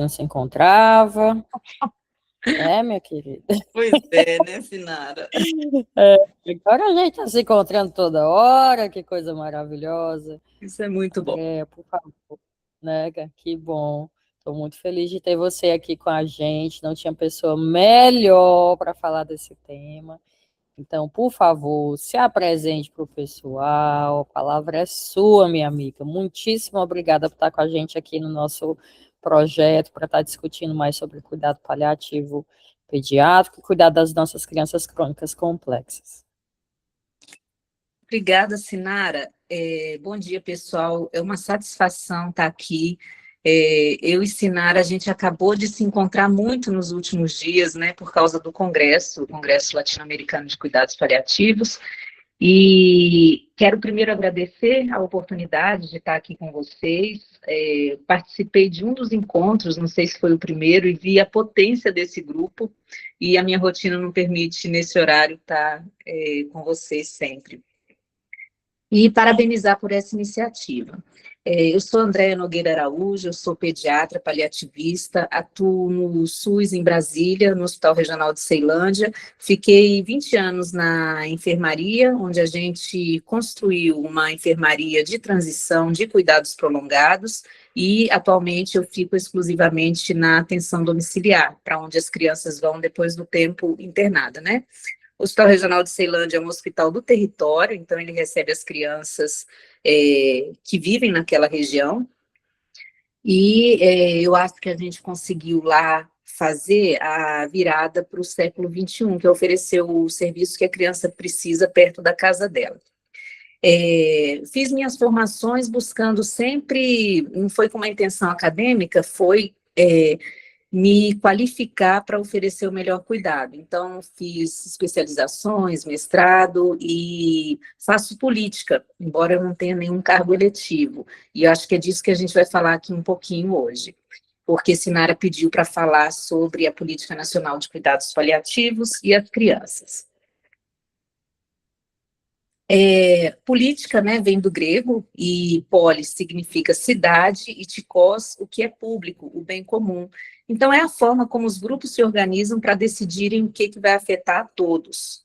não se encontrava. Minha querida. Pois é, né, Sinara? Agora a gente está se encontrando toda hora, que coisa maravilhosa. Isso é muito bom. Andréia, por favor, né? Que bom. Estou muito feliz de ter você aqui com a gente. Não tinha pessoa melhor para falar desse tema. Então, por favor, se apresente para o pessoal. A palavra é sua, minha amiga. Muitíssimo obrigada por estar com a gente aqui no nosso projeto, para estar discutindo mais sobre cuidado paliativo pediátrico e cuidar das nossas crianças crônicas complexas. Obrigada, Sinara. Bom dia, pessoal. É uma satisfação estar aqui. Eu e Sinara, a gente acabou de se encontrar muito nos últimos dias, né, por causa do Congresso, o Congresso Latino-Americano de Cuidados Paliativos, e quero primeiro agradecer a oportunidade de estar aqui com vocês. Participei de um dos encontros, não sei se foi o primeiro, e vi a potência desse grupo, e a minha rotina não permite, nesse horário, estar com vocês sempre. E parabenizar por essa iniciativa. Eu sou Andréia Nogueira Araújo, eu sou pediatra paliativista, atuo no SUS em Brasília, no Hospital Regional de Ceilândia. Fiquei 20 anos na enfermaria, onde a gente construiu uma enfermaria de transição de cuidados prolongados, e atualmente eu fico exclusivamente na atenção domiciliar, para onde as crianças vão depois do tempo internada, né? O Hospital Regional de Ceilândia é um hospital do território, então ele recebe as crianças que vivem naquela região, e eu acho que a gente conseguiu lá fazer a virada para o século XXI, que é oferecer o serviço que a criança precisa perto da casa dela. Fiz minhas formações buscando sempre, não foi com uma intenção acadêmica, foi me qualificar para oferecer o melhor cuidado. Então, fiz especializações, mestrado e faço política, embora eu não tenha nenhum cargo eletivo. E eu acho que é disso que a gente vai falar aqui um pouquinho hoje, porque Sinara pediu para falar sobre a Política Nacional de Cuidados Paliativos e as crianças. Política, né, vem do grego, e polis significa cidade, e tikos, o que é público, o bem comum. Então, é a forma como os grupos se organizam para decidirem o que vai afetar a todos.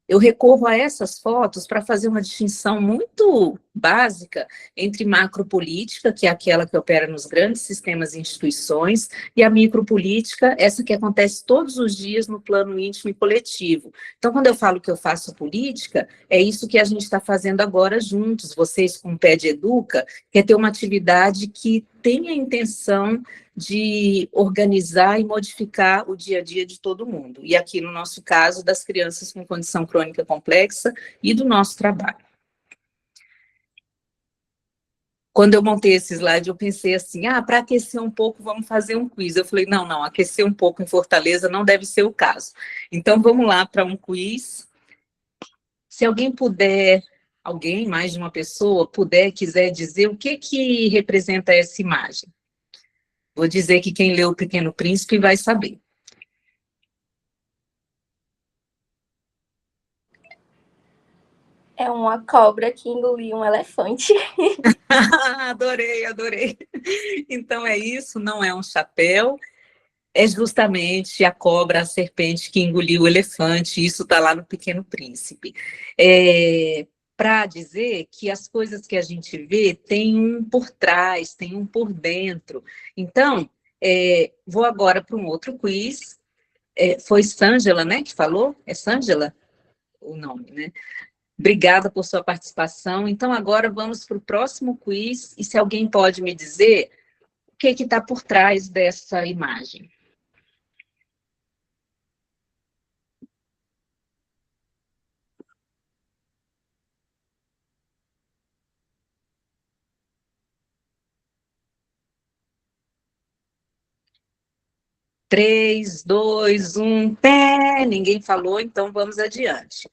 Eu recorro a essas fotos para fazer uma distinção muito básica entre macropolítica, que é aquela que opera nos grandes sistemas e instituições, e a micropolítica, essa que acontece todos os dias no plano íntimo e coletivo. Então, quando eu falo que eu faço política, é isso que a gente está fazendo agora juntos, vocês com o PED Educa, quer ter uma atividade que tem a intenção de organizar e modificar o dia a dia de todo mundo. E aqui, no nosso caso, das crianças com condição crônica complexa e do nosso trabalho. Quando eu montei esse slide, eu pensei assim, para aquecer um pouco, vamos fazer um quiz. Eu falei, não, aquecer um pouco em Fortaleza não deve ser o caso. Então, vamos lá para um quiz. Se alguém puder, mais de uma pessoa, quiser dizer o que representa essa imagem. Vou dizer que quem leu O Pequeno Príncipe vai saber. É uma cobra que engoliu um elefante. Adorei. Então é isso, não é um chapéu, é justamente a cobra, a serpente que engoliu o elefante, isso está lá no Pequeno Príncipe. Para dizer que as coisas que a gente vê tem um por trás, tem um por dentro. Então, vou agora para um outro quiz. Foi Sângela, né, que falou? É Sângela o nome, né? Obrigada por sua participação. Então, agora vamos para o próximo quiz, e se alguém pode me dizer o que está por trás dessa imagem. Três, dois, um, pé! Ninguém falou, então vamos adiante.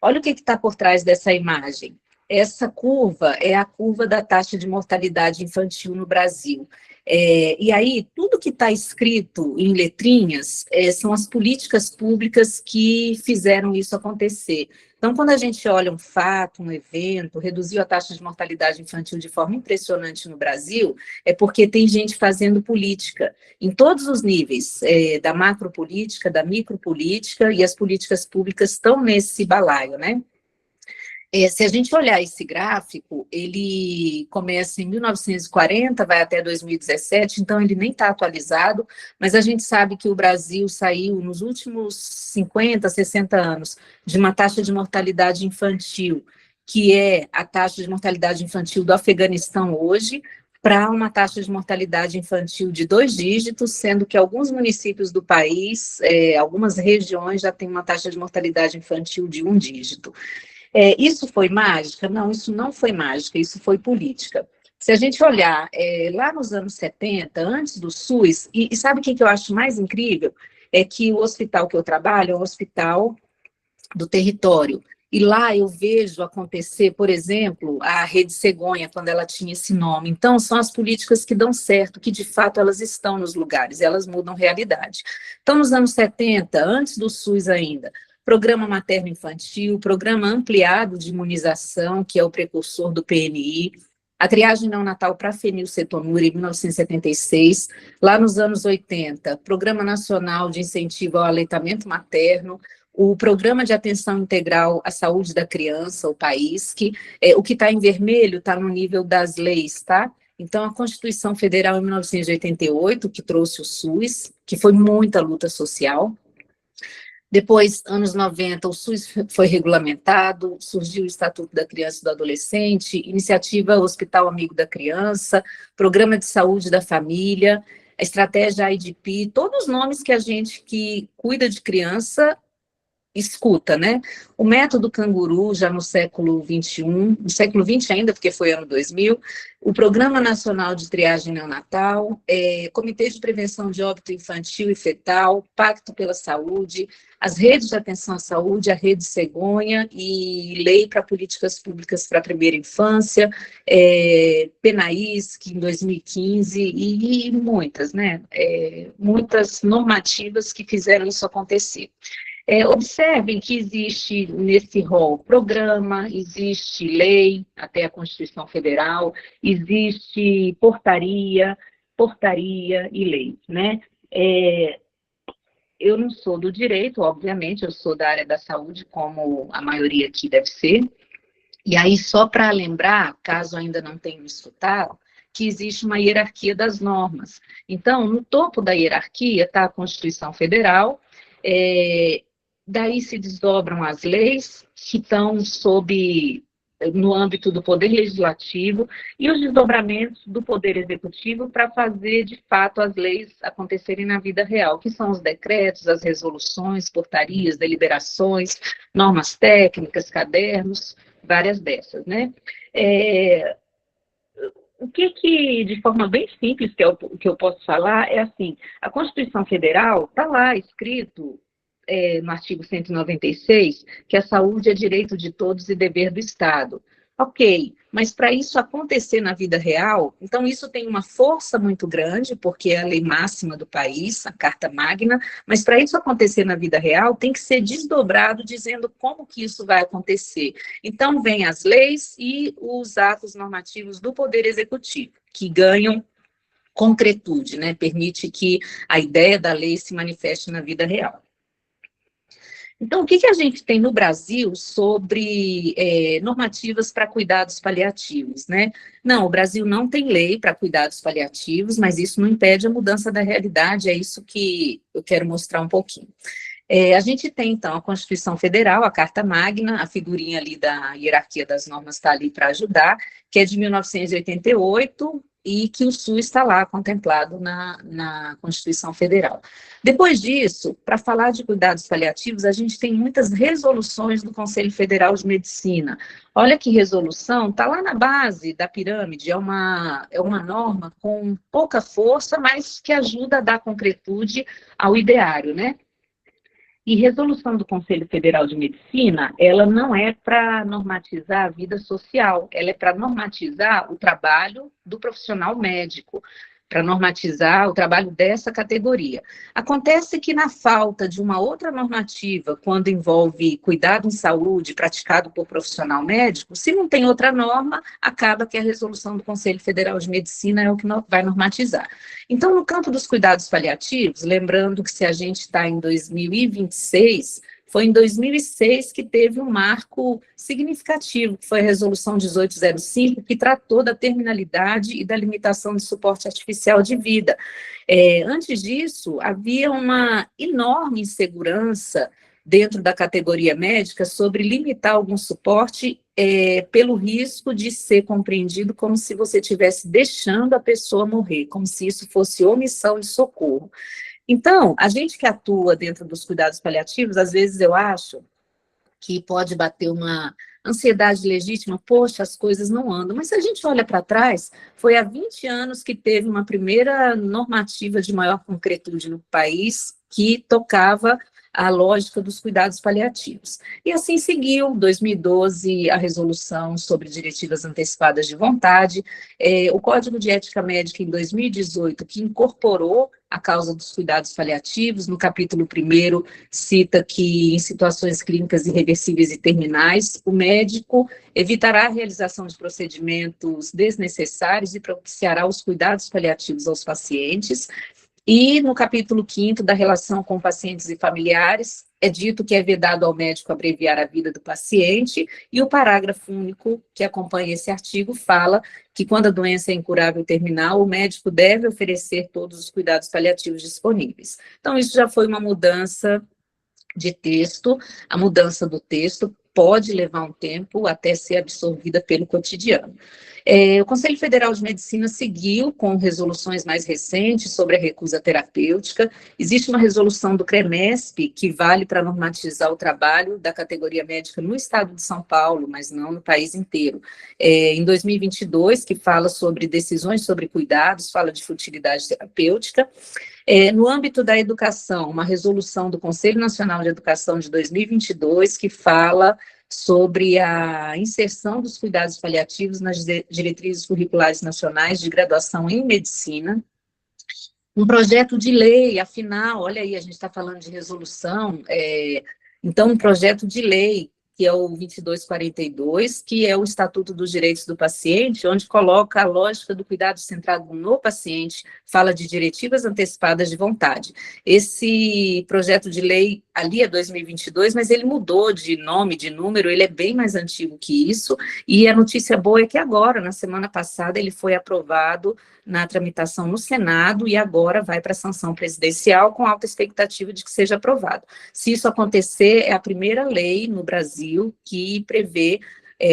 Olha o que está por trás dessa imagem. Essa curva é a curva da taxa de mortalidade infantil no Brasil. E aí, tudo que está escrito em letrinhas são as políticas públicas que fizeram isso acontecer. Então, quando a gente olha um fato, um evento, reduziu a taxa de mortalidade infantil de forma impressionante no Brasil, é porque tem gente fazendo política em todos os níveis, da macropolítica, da micropolítica, e as políticas públicas estão nesse balaio, né? Se a gente olhar esse gráfico, ele começa em 1940, vai até 2017, então ele nem está atualizado, mas a gente sabe que o Brasil saiu nos últimos 50, 60 anos de uma taxa de mortalidade infantil, que é a taxa de mortalidade infantil do Afeganistão hoje, para uma taxa de mortalidade infantil de 2 dígitos, sendo que alguns municípios do país, algumas regiões já têm uma taxa de mortalidade infantil de 1 dígito. Isso foi mágica? Não, isso não foi mágica, isso foi política. Se a gente olhar lá nos anos 70, antes do SUS, e sabe o que eu acho mais incrível? É que o hospital que eu trabalho é um hospital do território. E lá eu vejo acontecer, por exemplo, a Rede Cegonha, quando ela tinha esse nome. Então, são as políticas que dão certo, que de fato elas estão nos lugares, elas mudam realidade. Então, nos anos 70, antes do SUS ainda, programa materno-infantil, programa ampliado de imunização, que é o precursor do PNI, a triagem neonatal para fenilcetonúria em 1976, lá nos anos 80, Programa Nacional de Incentivo ao Aleitamento Materno, o Programa de Atenção Integral à Saúde da Criança, o PAISC, o que está em vermelho está no nível das leis, tá? Então, a Constituição Federal em 1988, que trouxe o SUS, que foi muita luta social. Depois, anos 90, o SUS foi regulamentado, surgiu o Estatuto da Criança e do Adolescente, Iniciativa Hospital Amigo da Criança, Programa de Saúde da Família, a Estratégia IDP, todos os nomes que a gente que cuida de criança escuta, né? O método canguru, já no século XXI, no século XX ainda, porque foi ano 2000, o Programa Nacional de Triagem Neonatal, Comitê de Prevenção de Óbito Infantil e Fetal, Pacto pela Saúde, as redes de atenção à saúde, a Rede Cegonha e Lei para Políticas Públicas para a Primeira Infância, PENAISC em 2015 e muitas, né? Muitas normativas que fizeram isso acontecer. Observem que existe nesse rol programa, existe lei, até a Constituição Federal, existe portaria e lei, né? Eu não sou do direito, obviamente, eu sou da área da saúde, como a maioria aqui deve ser, e aí só para lembrar, caso ainda não tenham escutado, que existe uma hierarquia das normas. Então, no topo da hierarquia está a Constituição Federal, daí se desdobram as leis que estão no âmbito do Poder Legislativo e os desdobramentos do Poder Executivo para fazer, de fato, as leis acontecerem na vida real, que são os decretos, as resoluções, portarias, deliberações, normas técnicas, cadernos, várias dessas, né? O que, de forma bem simples, que eu posso falar, é assim, a Constituição Federal está lá escrito, no artigo 196, que a saúde é direito de todos e dever do Estado. Ok, mas para isso acontecer na vida real, então isso tem uma força muito grande, porque é a lei máxima do país, a Carta Magna, mas para isso acontecer na vida real, tem que ser desdobrado dizendo como que isso vai acontecer. Então, vem as leis e os atos normativos do Poder Executivo, que ganham concretude, né? Permite que a ideia da lei se manifeste na vida real. Então, o que a gente tem no Brasil sobre normativas para cuidados paliativos, né? Não, o Brasil não tem lei para cuidados paliativos, mas isso não impede a mudança da realidade, é isso que eu quero mostrar um pouquinho. A gente tem, então, a Constituição Federal, a Carta Magna, a figurinha ali da hierarquia das normas está ali para ajudar, que é de 1988, e que o SUS está lá contemplado na Constituição Federal. Depois disso, para falar de cuidados paliativos, a gente tem muitas resoluções do Conselho Federal de Medicina. Olha que resolução, está lá na base da pirâmide, é uma norma com pouca força, mas que ajuda a dar concretude ao ideário, né? E resolução do Conselho Federal de Medicina, ela não é para normatizar a vida social, ela é para normatizar o trabalho do profissional médico, para normatizar o trabalho dessa categoria. Acontece que na falta de uma outra normativa, quando envolve cuidado em saúde praticado por profissional médico, se não tem outra norma, acaba que a resolução do Conselho Federal de Medicina é o que vai normatizar. Então, no campo dos cuidados paliativos, lembrando que se a gente está em 2026, foi em 2006 que teve um marco significativo, que foi a Resolução 1805, que tratou da terminalidade e da limitação de suporte artificial de vida. Antes disso, havia uma enorme insegurança dentro da categoria médica sobre limitar algum suporte pelo risco de ser compreendido como se você estivesse deixando a pessoa morrer, como se isso fosse omissão de socorro. Então, a gente que atua dentro dos cuidados paliativos, às vezes eu acho que pode bater uma ansiedade legítima, poxa, as coisas não andam. Mas se a gente olha para trás, foi há 20 anos que teve uma primeira normativa de maior concretude no país que tocava a lógica dos cuidados paliativos. E assim seguiu, em 2012, a resolução sobre diretivas antecipadas de vontade, o Código de Ética Médica, em 2018, que incorporou a causa dos cuidados paliativos, no capítulo 1º, cita que em situações clínicas irreversíveis e terminais, o médico evitará a realização de procedimentos desnecessários e propiciará os cuidados paliativos aos pacientes. E no capítulo 5º da relação com pacientes e familiares, é dito que é vedado ao médico abreviar a vida do paciente, e o parágrafo único que acompanha esse artigo fala que quando a doença é incurável e terminal, o médico deve oferecer todos os cuidados paliativos disponíveis. Então, isso já foi uma mudança de texto, a mudança do texto pode levar um tempo até ser absorvida pelo cotidiano. O Conselho Federal de Medicina seguiu com resoluções mais recentes sobre a recusa terapêutica. Existe uma resolução do CREMESP que vale para normatizar o trabalho da categoria médica no estado de São Paulo, mas não no país inteiro. Em 2022, que fala sobre decisões sobre cuidados, fala de futilidade terapêutica. No âmbito da educação, uma resolução do Conselho Nacional de Educação de 2022 que fala sobre a inserção dos cuidados paliativos nas diretrizes curriculares nacionais de graduação em medicina. Um projeto de lei, afinal, olha aí, a gente está falando de resolução, então um projeto de lei, que é o 2242, que é o Estatuto dos Direitos do Paciente, onde coloca a lógica do cuidado centrado no paciente, fala de diretivas antecipadas de vontade. Esse projeto de lei ali é 2022, mas ele mudou de nome, de número, ele é bem mais antigo que isso, e a notícia boa é que agora, na semana passada, ele foi aprovado na tramitação no Senado e agora vai para a sanção presidencial com alta expectativa de que seja aprovado. Se isso acontecer, é a primeira lei no Brasil que prevê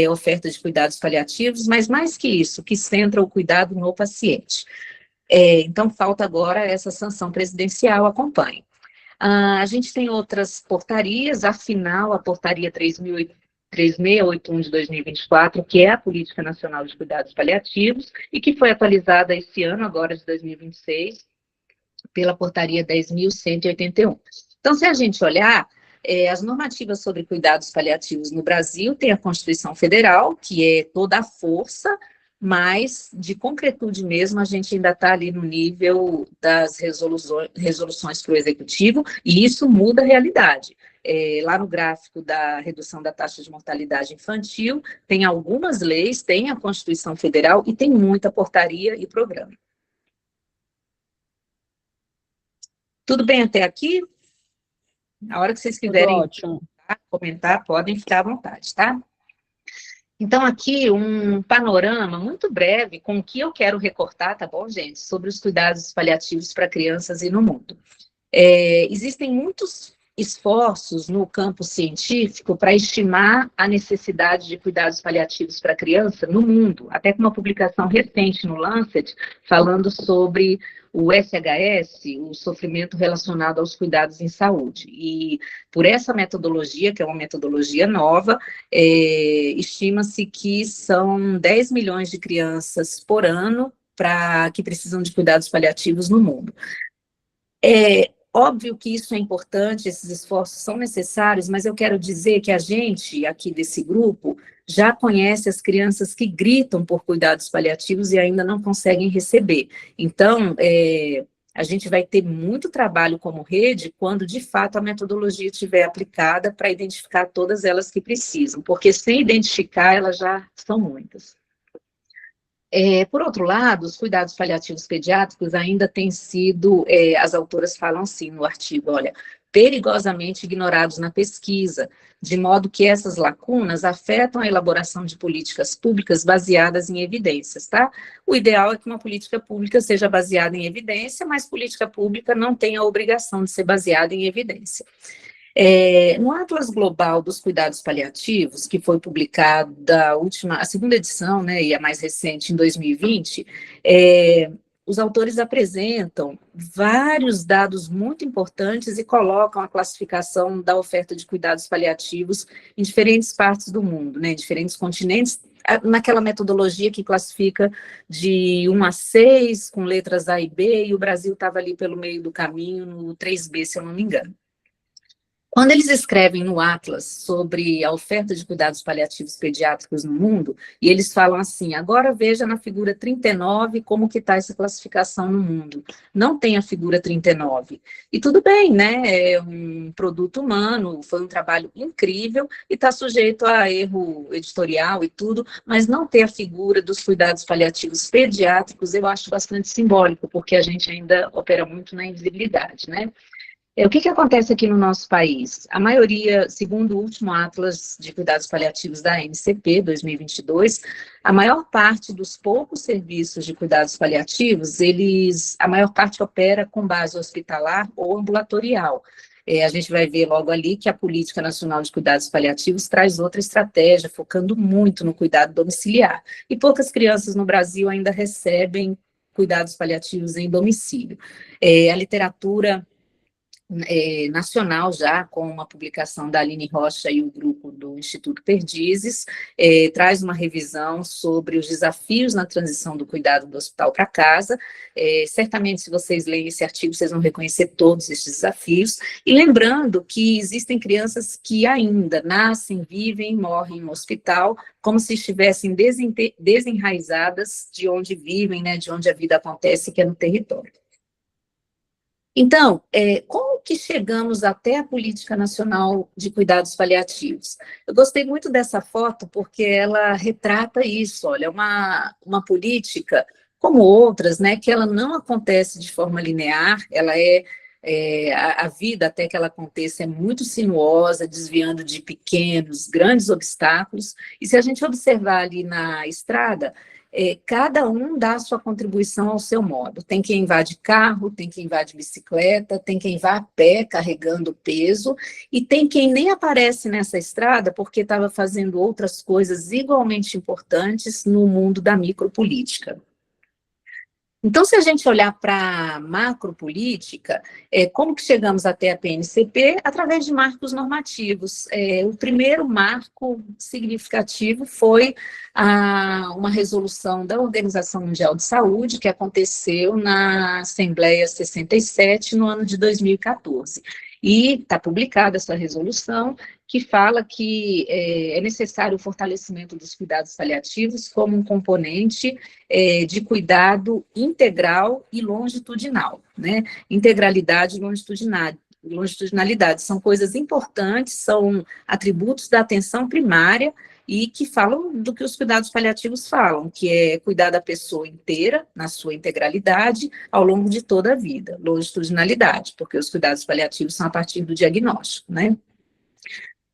oferta de cuidados paliativos, mas mais que isso, que centra o cuidado no paciente. Então, falta agora essa sanção presidencial, acompanhe. A gente tem outras portarias, afinal, a portaria 3681 de 2024, que é a Política Nacional de Cuidados Paliativos, e que foi atualizada esse ano, agora de 2026, pela portaria 10.181. Então, se a gente olhar, as normativas sobre cuidados paliativos no Brasil tem a Constituição Federal, que é toda a força, mas de concretude mesmo, a gente ainda está ali no nível das resoluções para o Executivo, e isso muda a realidade. Lá no gráfico da redução da taxa de mortalidade infantil, tem algumas leis, tem a Constituição Federal e tem muita portaria e programa. Tudo bem até aqui? Na hora que vocês quiserem comentar, podem ficar à vontade, tá? Então, aqui um panorama muito breve com o que eu quero recortar, tá bom, gente? Sobre os cuidados paliativos para crianças e no mundo. Existem muitos esforços no campo científico para estimar a necessidade de cuidados paliativos para criança no mundo, até com uma publicação recente no Lancet, falando sobre o SHS, o sofrimento relacionado aos cuidados em saúde. E por essa metodologia, que é uma metodologia nova, estima-se que são 10 milhões de crianças por ano que precisam de cuidados paliativos no mundo. Óbvio que isso é importante, esses esforços são necessários, mas eu quero dizer que a gente, aqui desse grupo, já conhece as crianças que gritam por cuidados paliativos e ainda não conseguem receber. Então, a gente vai ter muito trabalho como rede quando, de fato, a metodologia estiver aplicada para identificar todas elas que precisam, porque sem identificar, elas já são muitas. Por outro lado, os cuidados paliativos pediátricos ainda têm sido, as autoras falam assim no artigo, olha, perigosamente ignorados na pesquisa, de modo que essas lacunas afetam a elaboração de políticas públicas baseadas em evidências, tá? O ideal é que uma política pública seja baseada em evidência, mas política pública não tem a obrigação de ser baseada em evidência. No Atlas Global dos Cuidados Paliativos, que foi publicado a segunda edição, né, e a mais recente em 2020, os autores apresentam vários dados muito importantes e colocam a classificação da oferta de cuidados paliativos em diferentes partes do mundo, né, em diferentes continentes, naquela metodologia que classifica de 1 a 6, com letras A e B, e o Brasil estava ali pelo meio do caminho, no 3B, se eu não me engano. Quando eles escrevem no Atlas sobre a oferta de cuidados paliativos pediátricos no mundo, e eles falam assim, agora veja na figura 39 como que está essa classificação no mundo. Não tem a figura 39. E tudo bem, né? É um produto humano, foi um trabalho incrível e está sujeito a erro editorial e tudo, mas não ter a figura dos cuidados paliativos pediátricos eu acho bastante simbólico, porque a gente ainda opera muito na invisibilidade, né? O que acontece aqui no nosso país? A maioria, segundo o último Atlas de Cuidados Paliativos da ANCP, 2022, a maior parte dos poucos serviços de cuidados paliativos, a maior parte opera com base hospitalar ou ambulatorial. A gente vai ver logo ali que a Política Nacional de Cuidados Paliativos traz outra estratégia, focando muito no cuidado domiciliar. E poucas crianças no Brasil ainda recebem cuidados paliativos em domicílio. A literatura nacional já, com uma publicação da Aline Rocha e o grupo do Instituto Perdizes, traz uma revisão sobre os desafios na transição do cuidado do hospital para casa. Certamente, se vocês lerem esse artigo, vocês vão reconhecer todos esses desafios. E lembrando que existem crianças que ainda nascem, vivem, morrem no hospital, como se estivessem desenraizadas de onde vivem, né, de onde a vida acontece, que é no território. Então, como que chegamos até a Política Nacional de Cuidados Paliativos? Eu gostei muito dessa foto porque ela retrata isso, olha, uma política, como outras, né, que ela não acontece de forma linear, ela a vida até que ela aconteça é muito sinuosa, desviando de pequenos, grandes obstáculos, e se a gente observar ali na estrada, cada um dá a sua contribuição ao seu modo. Tem quem vá de carro, tem quem vá de bicicleta, tem quem vá a pé carregando peso, e tem quem nem aparece nessa estrada porque estava fazendo outras coisas igualmente importantes no mundo da micropolítica. Então, se a gente olhar para a macropolítica, como que chegamos até a PNCP? Através de marcos normativos. O primeiro marco significativo foi uma resolução da Organização Mundial de Saúde, que aconteceu na Assembleia 67, no ano de 2014. E está publicada essa resolução, que fala que é necessário o fortalecimento dos cuidados paliativos como um componente de cuidado integral e longitudinal, né? Integralidade e longitudinalidade são coisas importantes, são atributos da atenção primária e que falam do que os cuidados paliativos falam, que é cuidar da pessoa inteira, na sua integralidade, ao longo de toda a vida. Longitudinalidade, porque os cuidados paliativos são a partir do diagnóstico, né?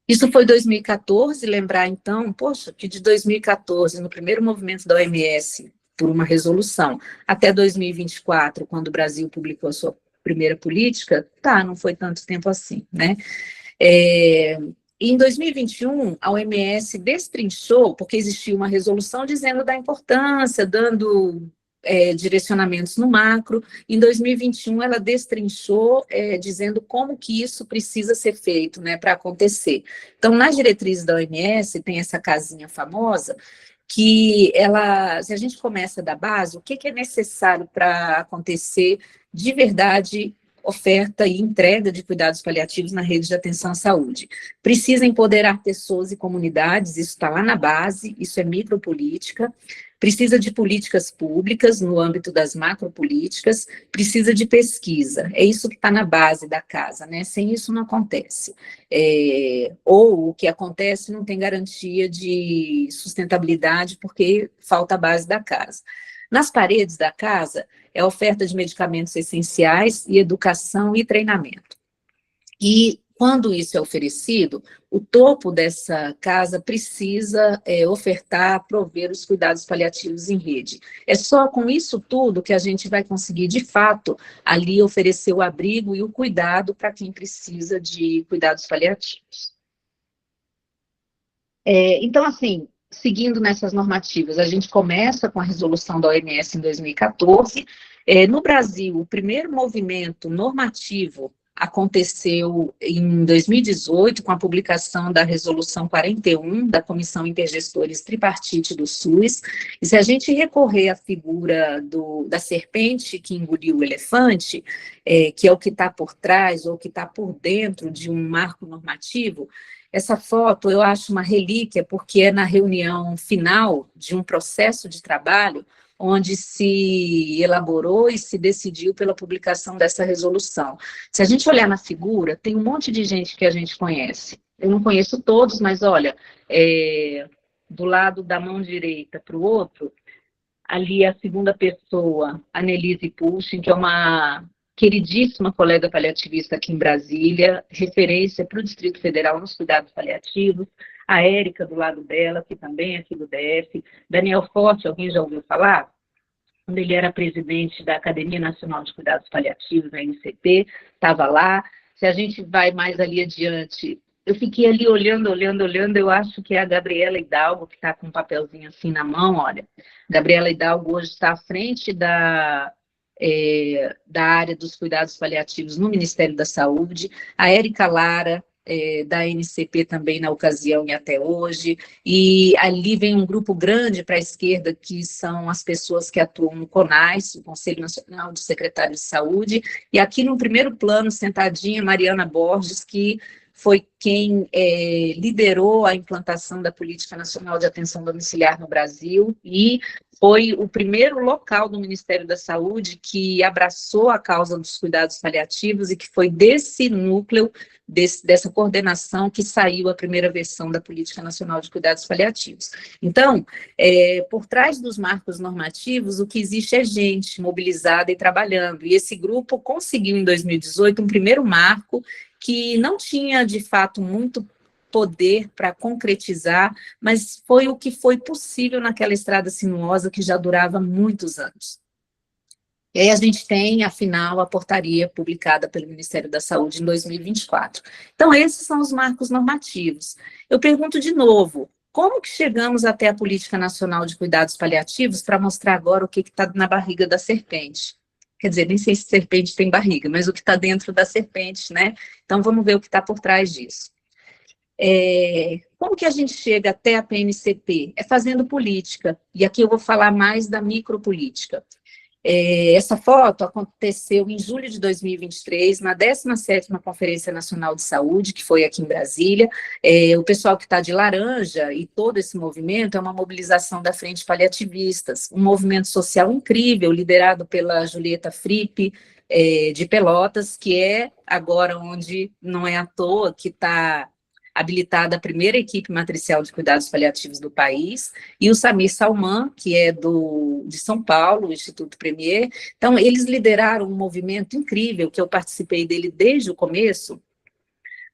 Isso foi 2014, lembrar então, poxa, que de 2014, no primeiro movimento da OMS, por uma resolução, até 2024, quando o Brasil publicou a sua primeira política, não foi tanto tempo assim, né? E em 2021, a OMS destrinchou, porque existia uma resolução dizendo da importância, dando direcionamentos no macro. Em 2021, ela destrinchou, dizendo como que isso precisa ser feito, né, para acontecer. Então, nas diretrizes da OMS, tem essa casinha famosa, que se a gente começa da base, o que é necessário para acontecer de verdade oferta e entrega de cuidados paliativos na rede de atenção à saúde. Precisa empoderar pessoas e comunidades, isso está lá na base, isso é micropolítica. Precisa de políticas públicas no âmbito das macropolíticas, precisa de pesquisa, é isso que está na base da casa, né? Sem isso não acontece. Ou o que acontece não tem garantia de sustentabilidade porque falta a base da casa. Nas paredes da casa é a oferta de medicamentos essenciais e educação e treinamento. E quando isso é oferecido, o topo dessa casa precisa ofertar, prover os cuidados paliativos em rede. É só com isso tudo que a gente vai conseguir, de fato, ali oferecer o abrigo e o cuidado para quem precisa de cuidados paliativos. Então, assim, seguindo nessas normativas, a gente começa com a resolução da OMS em 2014. No Brasil, o primeiro movimento normativo aconteceu em 2018, com a publicação da Resolução 41, da Comissão Intergestores Tripartite do SUS, e se a gente recorrer à figura da serpente que engoliu o elefante, que é o que está por trás, ou que está por dentro de um marco normativo, essa foto eu acho uma relíquia, porque é na reunião final de um processo de trabalho, onde se elaborou e se decidiu pela publicação dessa resolução. Se a gente olhar na figura, tem um monte de gente que a gente conhece. Eu não conheço todos, mas olha, do lado da mão direita para o outro, ali a segunda pessoa, a Nelise Puchin, que é uma queridíssima colega paliativista aqui em Brasília, referência para o Distrito Federal nos cuidados paliativos, a Érica do lado dela, que também é aqui do DF, Daniel Forte, alguém já ouviu falar? Quando ele era presidente da Academia Nacional de Cuidados Paliativos, a ANCP, estava lá. Se a gente vai mais ali adiante, eu fiquei ali olhando, eu acho que é a Gabriela Hidalgo, que está com um papelzinho assim na mão, olha. Gabriela Hidalgo hoje está à frente da área dos cuidados paliativos no Ministério da Saúde, a Érica Lara, da NCP também na ocasião e até hoje, e ali vem um grupo grande para a esquerda, que são as pessoas que atuam no CONAS, o Conselho Nacional de Secretários de Saúde, e aqui no primeiro plano, sentadinha, Mariana Borges, que foi quem liderou a implantação da Política Nacional de Atenção Domiciliar no Brasil e foi o primeiro local do Ministério da Saúde que abraçou a causa dos cuidados paliativos e que foi desse núcleo, dessa coordenação, que saiu a primeira versão da Política Nacional de Cuidados Paliativos. Então, por trás dos marcos normativos, o que existe é gente mobilizada e trabalhando, e esse grupo conseguiu, em 2018, um primeiro marco que não tinha, de fato, muito poder para concretizar, mas foi o que foi possível naquela estrada sinuosa que já durava muitos anos. E aí a gente tem, afinal, a portaria publicada pelo Ministério da Saúde em 2024. Então, esses são os marcos normativos. Eu pergunto de novo, como que chegamos até a Política Nacional de Cuidados Paliativos para mostrar agora o que está na barriga da serpente? Quer dizer, nem sei se serpente tem barriga, mas o que está dentro da serpente, né? Então, vamos ver o que está por trás disso. Como que a gente chega até a PNCP? É fazendo política, e aqui eu vou falar mais da micropolítica. Essa foto aconteceu em julho de 2023, na 17ª Conferência Nacional de Saúde, que foi aqui em Brasília. O pessoal que está de laranja e todo esse movimento é uma mobilização da Frente Paliativistas, um movimento social incrível, liderado pela Julieta Frippe, de Pelotas, que é agora onde, não é à toa, que está habilitada a primeira equipe matricial de cuidados paliativos do país, e o Samir Salman, que é de São Paulo, o Instituto Premier. Então, eles lideraram um movimento incrível, que eu participei dele desde o começo,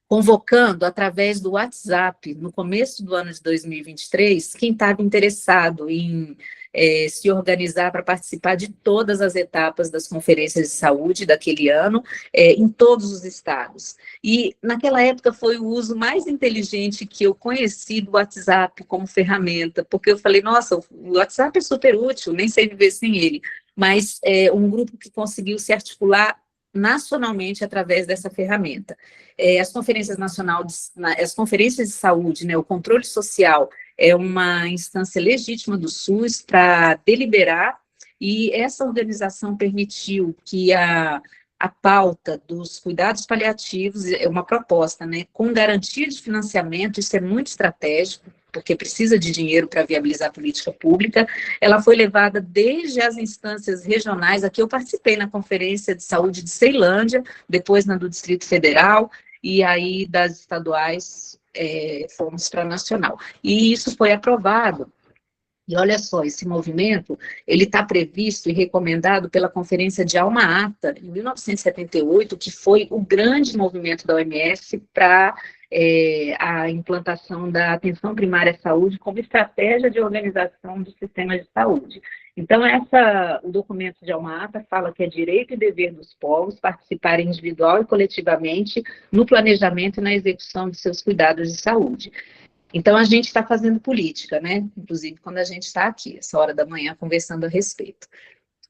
convocando, através do WhatsApp, no começo do ano de 2023, quem estava interessado em se organizar para participar de todas as etapas das conferências de saúde daquele ano, em todos os estados. E, naquela época, foi o uso mais inteligente que eu conheci do WhatsApp como ferramenta, porque eu falei, nossa, o WhatsApp é super útil, nem sei viver sem ele, mas um grupo que conseguiu se articular nacionalmente através dessa ferramenta. As conferências as conferências de saúde, né, o controle social é uma instância legítima do SUS para deliberar, e essa organização permitiu que a a pauta dos cuidados paliativos, é uma proposta, né, com garantia de financiamento, isso é muito estratégico, porque precisa de dinheiro para viabilizar a política pública. Ela foi levada desde as instâncias regionais, aqui eu participei na Conferência de Saúde de Ceilândia, depois na do Distrito Federal, e aí das estaduais fomos para a nacional. E isso foi aprovado. E olha só, esse movimento, ele está previsto e recomendado pela Conferência de Alma-Ata, em 1978, que foi o grande movimento da OMS para a implantação da atenção primária à saúde como estratégia de organização do sistema de saúde. Então, o documento de Alma-Ata fala que é direito e dever dos povos participarem individual e coletivamente no planejamento e na execução de seus cuidados de saúde. Então, a gente está fazendo política, né? Inclusive, quando a gente está aqui, essa hora da manhã, conversando a respeito.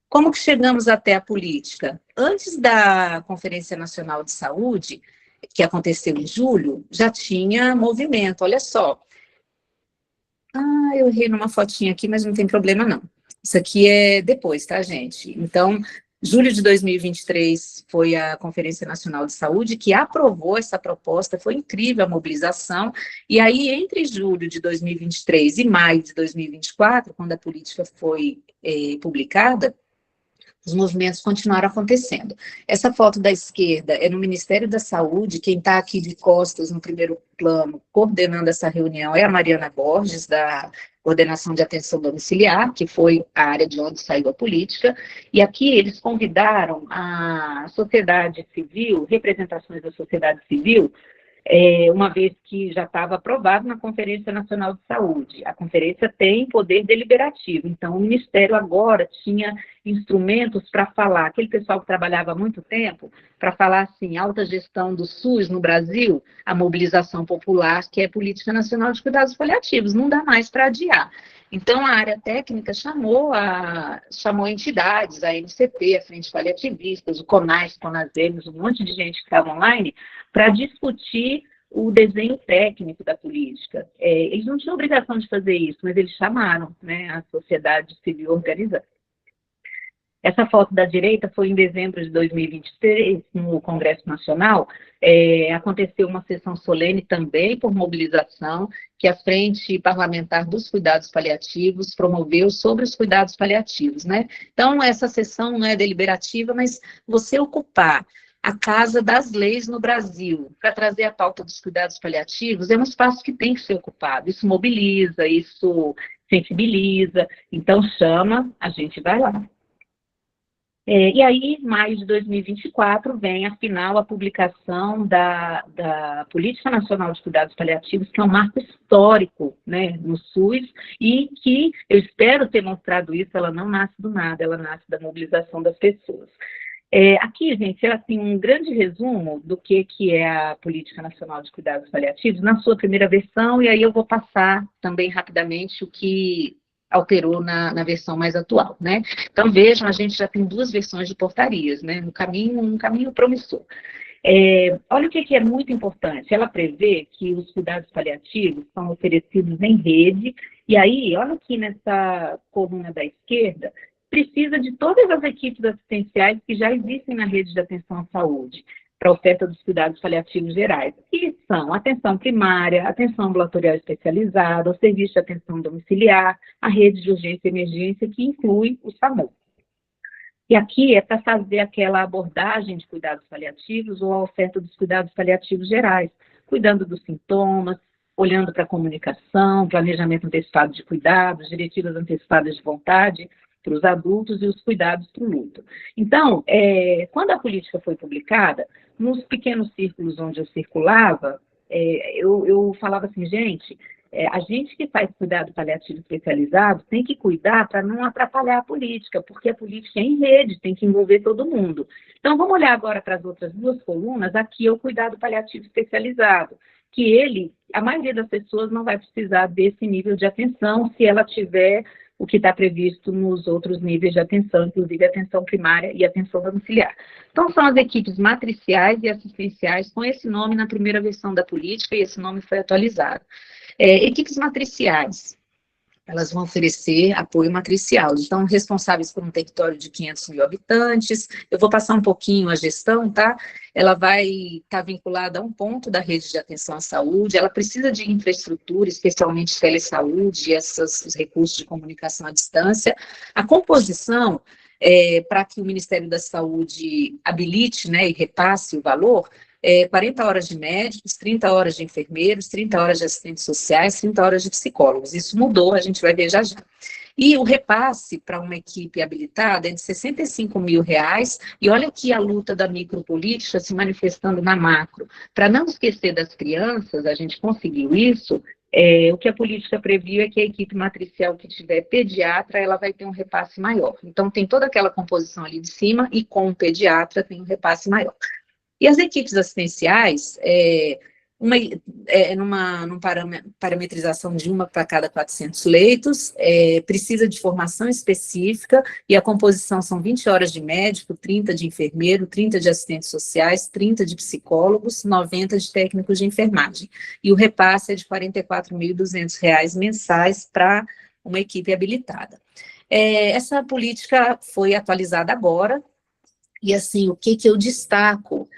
Como que chegamos até a política? Antes da Conferência Nacional de Saúde, que aconteceu em julho, já tinha movimento, olha só. Eu errei numa fotinha aqui, mas não tem problema, não. Isso aqui é depois, tá, gente? Então, julho de 2023 foi a Conferência Nacional de Saúde que aprovou essa proposta, foi incrível a mobilização, e aí entre julho de 2023 e maio de 2024, quando a política foi publicada, os movimentos continuaram acontecendo. Essa foto da esquerda é no Ministério da Saúde, quem está aqui de costas no primeiro plano, coordenando essa reunião, é a Mariana Borges, da Coordenação de Atenção Domiciliar, que foi a área de onde saiu a política, e aqui eles convidaram a sociedade civil, representações da sociedade civil, uma vez que já estava aprovado na Conferência Nacional de Saúde. A conferência tem poder deliberativo, então o Ministério agora tinha instrumentos para falar, aquele pessoal que trabalhava há muito tempo, para falar assim, alta gestão do SUS no Brasil, a mobilização popular, que é Política Nacional de Cuidados Paliativos, não dá mais para adiar. Então, a área técnica chamou entidades, a MCP, a Frente Paliativistas, o CONAS, CONASEMES, um monte de gente que estava online, para discutir o desenho técnico da política. Eles não tinham obrigação de fazer isso, mas eles chamaram, né, a sociedade civil organizada. Essa foto da direita foi em dezembro de 2023, no Congresso Nacional. Aconteceu uma sessão solene também por mobilização, que a Frente Parlamentar dos Cuidados Paliativos promoveu sobre os cuidados paliativos, né? Então, essa sessão não é deliberativa, mas você ocupar a Casa das Leis no Brasil para trazer a pauta dos cuidados paliativos é um espaço que tem que ser ocupado. Isso mobiliza, isso sensibiliza, então chama, a gente vai lá. E aí, em maio de 2024, vem, afinal, a publicação da Política Nacional de Cuidados Paliativos, que é um marco histórico, né, no SUS, e que, eu espero ter mostrado isso, ela não nasce do nada, ela nasce da mobilização das pessoas. Aqui, gente, é assim, um grande resumo do que é a Política Nacional de Cuidados Paliativos, na sua primeira versão, e aí eu vou passar também rapidamente o que alterou na versão mais atual, né? Então, vejam, a gente já tem 2 versões de portarias, né? Um caminho promissor. Olha o que é muito importante, ela prevê que os cuidados paliativos são oferecidos em rede, e aí, olha aqui nessa coluna da esquerda, precisa de todas as equipes assistenciais que já existem na rede de atenção à saúde, para a oferta dos cuidados paliativos gerais, que são atenção primária, atenção ambulatorial especializada, o serviço de atenção domiciliar, a rede de urgência e emergência, que inclui o SAMU. E aqui é para fazer aquela abordagem de cuidados paliativos ou a oferta dos cuidados paliativos gerais, cuidando dos sintomas, olhando para a comunicação, planejamento antecipado de cuidados, diretivas antecipadas de vontade para os adultos e os cuidados para o luto. Então, quando a política foi publicada, nos pequenos círculos onde eu circulava, eu falava assim, gente, a gente que faz cuidado paliativo especializado tem que cuidar para não atrapalhar a política, porque a política é em rede, tem que envolver todo mundo. Então, vamos olhar agora para as outras 2 colunas, aqui é o cuidado paliativo especializado, que a maioria das pessoas não vai precisar desse nível de atenção se ela tiver o que está previsto nos outros níveis de atenção, inclusive atenção primária e atenção domiciliar. Então, são as equipes matriciais e assistenciais com esse nome na primeira versão da política, e esse nome foi atualizado. Equipes matriciais. elas vão oferecer apoio matricial. Então, responsáveis por um território de 500 mil habitantes, eu vou passar um pouquinho a gestão, tá? Ela vai estar vinculada a um ponto da rede de atenção à saúde, ela precisa de infraestrutura, especialmente telesaúde, os recursos de comunicação à distância. A composição, para que o Ministério da Saúde habilite, né, e repasse o valor, 40 horas de médicos, 30 horas de enfermeiros, 30 horas de assistentes sociais, 30 horas de psicólogos. Isso mudou, a gente vai ver já já. E o repasse para uma equipe habilitada é de R$65 mil, e olha aqui a luta da micropolítica se manifestando na macro. Para não esquecer das crianças, a gente conseguiu isso, o que a política previu é que a equipe matricial que tiver pediatra, ela vai ter um repasse maior. Então, tem toda aquela composição ali de cima, e com o pediatra tem um repasse maior. E as equipes assistenciais, numa parametrização de uma para cada 400 leitos, precisa de formação específica, e a composição são 20 horas de médico, 30 de enfermeiro, 30 de assistentes sociais, 30 de psicólogos, 90 de técnicos de enfermagem. E o repasse é de R$44.200 mensais para uma equipe habilitada. Essa política foi atualizada agora, e assim, o que eu destaco?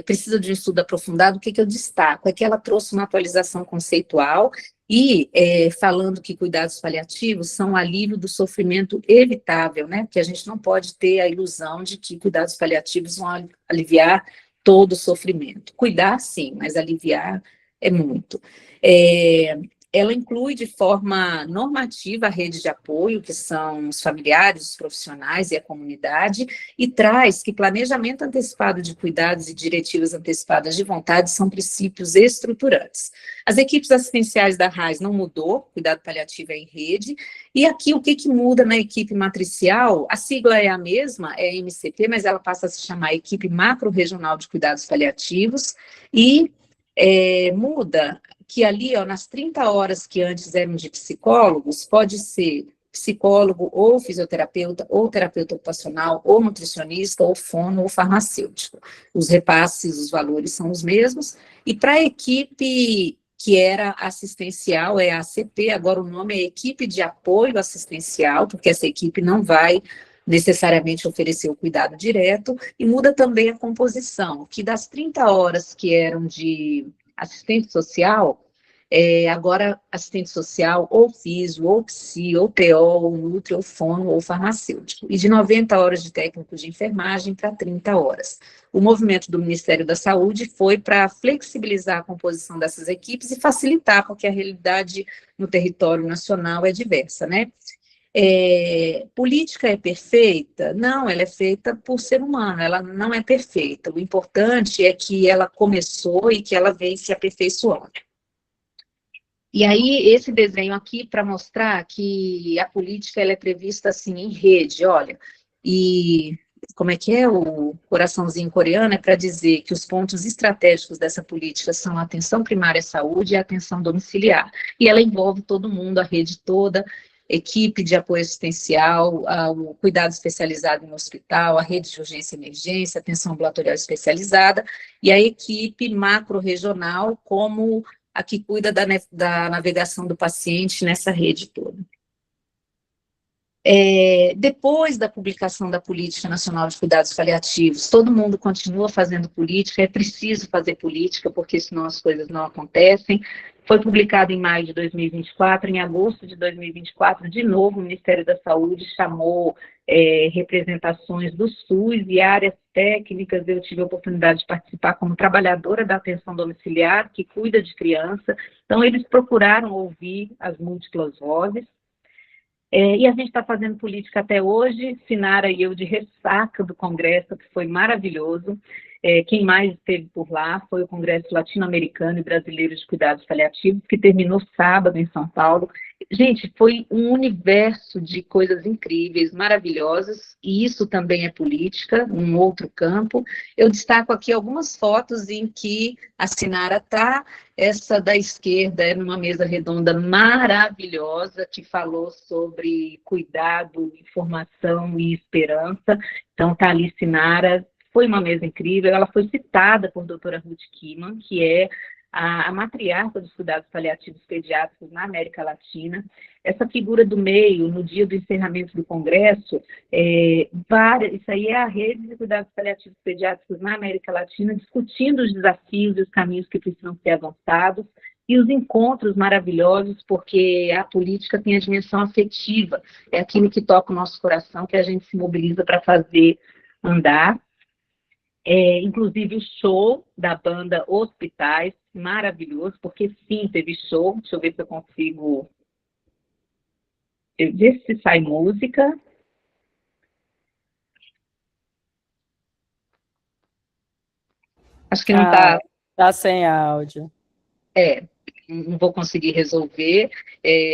Precisa de um estudo aprofundado, o que eu destaco? É que ela trouxe uma atualização conceitual e falando que cuidados paliativos são um alívio do sofrimento evitável, né? Porque a gente não pode ter a ilusão de que cuidados paliativos vão aliviar todo o sofrimento. Cuidar, sim, mas aliviar é muito. Ela inclui de forma normativa a rede de apoio, que são os familiares, os profissionais e a comunidade, e traz que planejamento antecipado de cuidados e diretivas antecipadas de vontade são princípios estruturantes. As equipes assistenciais da RAIS não mudou, cuidado paliativo é em rede, e aqui o que muda na equipe matricial? A sigla é a mesma, é MCP, mas ela passa a se chamar Equipe Macro-Regional de Cuidados Paliativos, e muda que ali, nas 30 horas que antes eram de psicólogos, pode ser psicólogo ou fisioterapeuta, ou terapeuta ocupacional, ou nutricionista, ou fono, ou farmacêutico. Os repasses, os valores são os mesmos, e para a equipe que era assistencial, é a ACP, agora o nome é Equipe de Apoio Assistencial, porque essa equipe não vai necessariamente oferecer o cuidado direto, e muda também a composição, que das 30 horas que eram de assistente social, agora assistente social, ou físio, ou psi, ou PO, ou nutri, ou fono, ou farmacêutico, e de 90 horas de técnico de enfermagem para 30 horas. O movimento do Ministério da Saúde foi para flexibilizar a composição dessas equipes e facilitar, porque a realidade no território nacional é diversa, né? Política é perfeita? Não, ela é feita por ser humano, ela não é perfeita. O importante é que ela começou e que ela vem se aperfeiçoando. E aí, esse desenho aqui para mostrar que a política ela é prevista assim em rede, olha, e como é que é o coraçãozinho coreano? É para dizer que os pontos estratégicos dessa política são a atenção primária à saúde e a atenção domiciliar. E ela envolve todo mundo, a rede toda, equipe de apoio assistencial, o cuidado especializado no hospital, a rede de urgência e emergência, atenção ambulatorial especializada, e a equipe macro-regional, como a que cuida da navegação do paciente nessa rede toda. Depois da publicação da Política Nacional de Cuidados Paliativos, todo mundo continua fazendo política, é preciso fazer política, porque senão as coisas não acontecem. Foi publicado em maio de 2024, em agosto de 2024, de novo, o Ministério da Saúde chamou representações do SUS e áreas técnicas. Eu tive a oportunidade de participar como trabalhadora da atenção domiciliar, que cuida de criança. Então, eles procuraram ouvir as múltiplas vozes. E a gente está fazendo política até hoje, Sinara e eu de ressaca do Congresso, que foi maravilhoso. Quem mais esteve por lá foi o Congresso Latino-Americano e Brasileiro de Cuidados Paliativos, que terminou sábado em São Paulo. Gente, foi um universo de coisas incríveis, maravilhosas, e isso também é política, um outro campo. Eu destaco aqui algumas fotos em que a Sinara está, essa da esquerda é numa mesa redonda maravilhosa, que falou sobre cuidado, informação e esperança. Então, está ali Sinara. Foi uma mesa incrível, ela foi citada por doutora Ruth Kiman, que é a matriarca dos cuidados paliativos pediátricos na América Latina. Essa figura do meio, no dia do encerramento do Congresso, isso aí é a rede de cuidados paliativos pediátricos na América Latina, discutindo os desafios e os caminhos que precisam ser avançados, e os encontros maravilhosos, porque a política tem a dimensão afetiva, é aquilo que toca o nosso coração, que a gente se mobiliza para fazer andar. Inclusive o show da banda Hospitais, maravilhoso, porque sim, teve show. Deixa eu ver se eu consigo ver se sai música. Acho que não está. Tá sem áudio. Não vou conseguir resolver,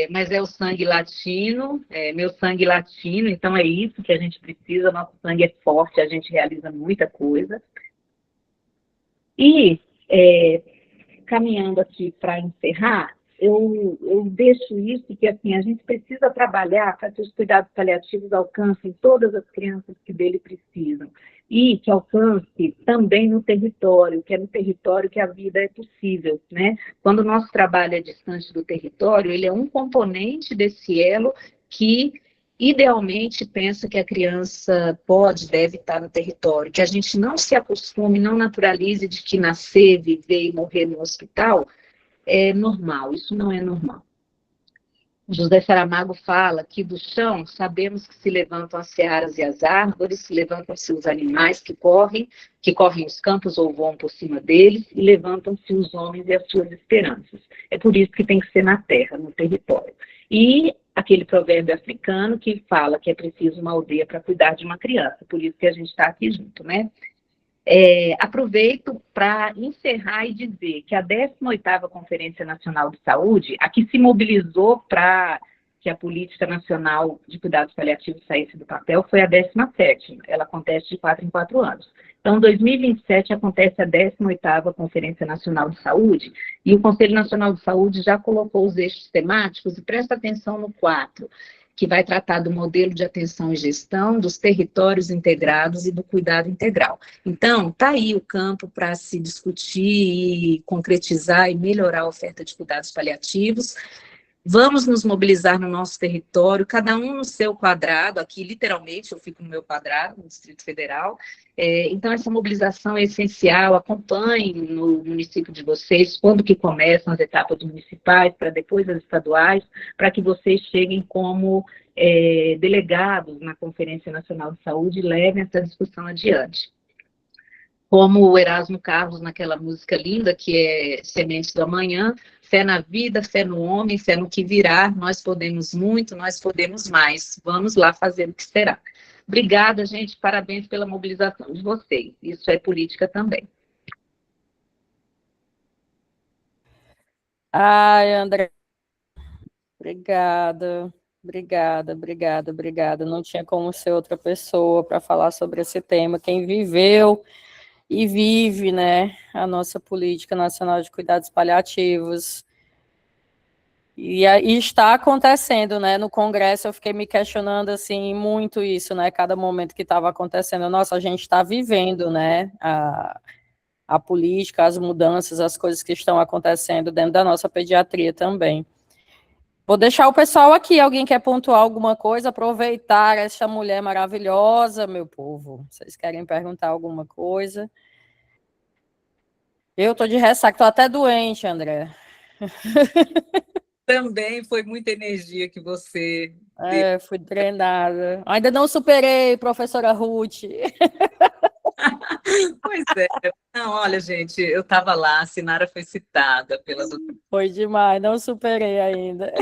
mas é o sangue latino, meu sangue latino, então é isso que a gente precisa, nosso sangue é forte, a gente realiza muita coisa. E, caminhando aqui para encerrar, eu deixo isso, que assim, a gente precisa trabalhar para que os cuidados paliativos alcancem todas as crianças que dele precisam, e que alcance também no território, que é no território que a vida é possível, né? Quando o nosso trabalho é distante do território, ele é um componente desse elo que idealmente pensa que a criança deve estar no território, que a gente não se acostume, não naturalize de que nascer, viver e morrer no hospital é normal, isso não é normal. José Saramago fala que do chão sabemos que se levantam as searas e as árvores, se levantam-se os animais que correm os campos ou voam por cima deles, e levantam-se os homens e as suas esperanças. É por isso que tem que ser na terra, no território. E aquele provérbio africano que fala que é preciso uma aldeia para cuidar de uma criança, por isso que a gente está aqui junto, né? Aproveito para encerrar e dizer que a 18ª Conferência Nacional de Saúde, a que se mobilizou para que a Política Nacional de Cuidados Paliativos saísse do papel, foi a 17ª. Ela acontece de 4 em 4 anos. Então, em 2027, acontece a 18ª Conferência Nacional de Saúde, e o Conselho Nacional de Saúde já colocou os eixos temáticos, e presta atenção no 4, que vai tratar do modelo de atenção e gestão, dos territórios integrados e do cuidado integral. Então, está aí o campo para se discutir e concretizar e melhorar a oferta de cuidados paliativos. Vamos nos mobilizar no nosso território, cada um no seu quadrado, aqui literalmente eu fico no meu quadrado, no Distrito Federal, então essa mobilização é essencial, acompanhem no município de vocês, quando que começam as etapas municipais, para depois as estaduais, para que vocês cheguem como delegados na Conferência Nacional de Saúde e levem essa discussão adiante. Como o Erasmo Carlos, naquela música linda, que é Sementes do Amanhã, fé na vida, fé no homem, fé no que virá, nós podemos muito, nós podemos mais. Vamos lá fazer o que será. Obrigada, gente, parabéns pela mobilização de vocês. Isso é política também. Ai, André, obrigada. Obrigada, obrigada, obrigada. Não tinha como ser outra pessoa para falar sobre esse tema. Quem viveu e vive, né, a nossa política nacional de cuidados paliativos. E está acontecendo, né, no Congresso eu fiquei me questionando, assim, muito isso, né, cada momento que estava acontecendo, nossa, a gente está vivendo, né, a política, as mudanças, as coisas que estão acontecendo dentro da nossa pediatria também. Vou deixar o pessoal aqui, alguém quer pontuar alguma coisa, aproveitar essa mulher maravilhosa, meu povo, vocês querem perguntar alguma coisa? Eu tô de ressaca, tô até doente, André. Também foi muita energia que você deu. Fui treinada. Ainda não superei, professora Ruth. Pois é. Não, olha, gente, eu estava lá, a Sinara foi citada pela doutora. Foi demais, não superei ainda.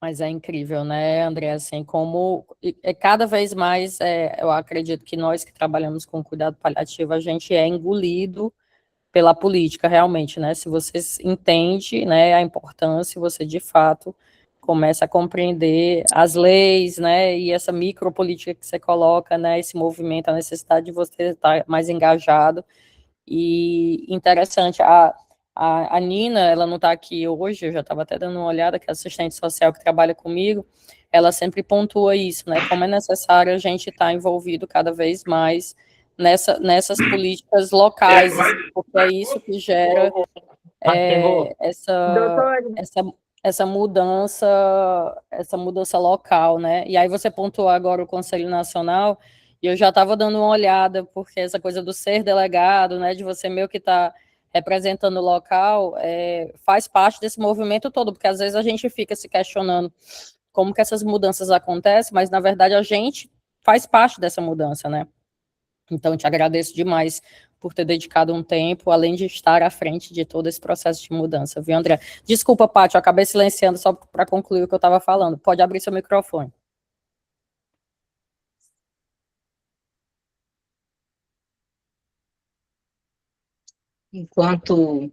Mas é incrível, né, André? Assim, como cada vez mais, eu acredito que nós que trabalhamos com cuidado paliativo, a gente é engolido pela política, realmente, né? Se você entende, né, a importância, você de fato começa a compreender as leis, né, e essa micropolítica que você coloca, né, esse movimento, a necessidade de você estar mais engajado. E interessante, a Nina, ela não está aqui hoje, eu já estava até dando uma olhada, que é assistente social que trabalha comigo, ela sempre pontua isso, né, como é necessário a gente estar envolvido cada vez mais nessas políticas locais, assim, porque é isso que gera essa mudança local, né? E aí você pontuou agora o Conselho Nacional, e eu já estava dando uma olhada, porque essa coisa do ser delegado, né, de você meio que estar representando o local, faz parte desse movimento todo, porque às vezes a gente fica se questionando como que essas mudanças acontecem, mas na verdade a gente faz parte dessa mudança, né? Então, te agradeço demais por ter dedicado um tempo, além de estar à frente de todo esse processo de mudança, viu, André? Desculpa, Paty, eu acabei silenciando só para concluir o que eu estava falando. Pode abrir seu microfone. Enquanto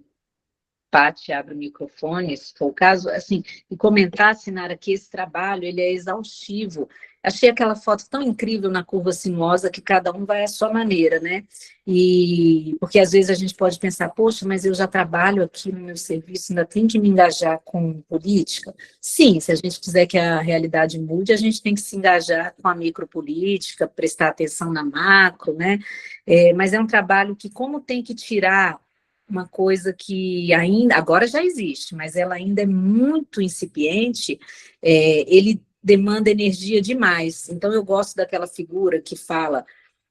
Paty abre o microfone, se for o caso, assim, e comentar, Sinara, que esse trabalho, ele é exaustivo. Achei aquela foto tão incrível na curva sinuosa que cada um vai à sua maneira, né? E porque às vezes a gente pode pensar, poxa, mas eu já trabalho aqui no meu serviço, ainda tenho que me engajar com política. Sim, se a gente quiser que a realidade mude, a gente tem que se engajar com a micropolítica, prestar atenção na macro, né? Mas é um trabalho que, como tem que tirar uma coisa que ainda, agora já existe, mas ela ainda é muito incipiente, ele demanda energia demais. Então, eu gosto daquela figura que fala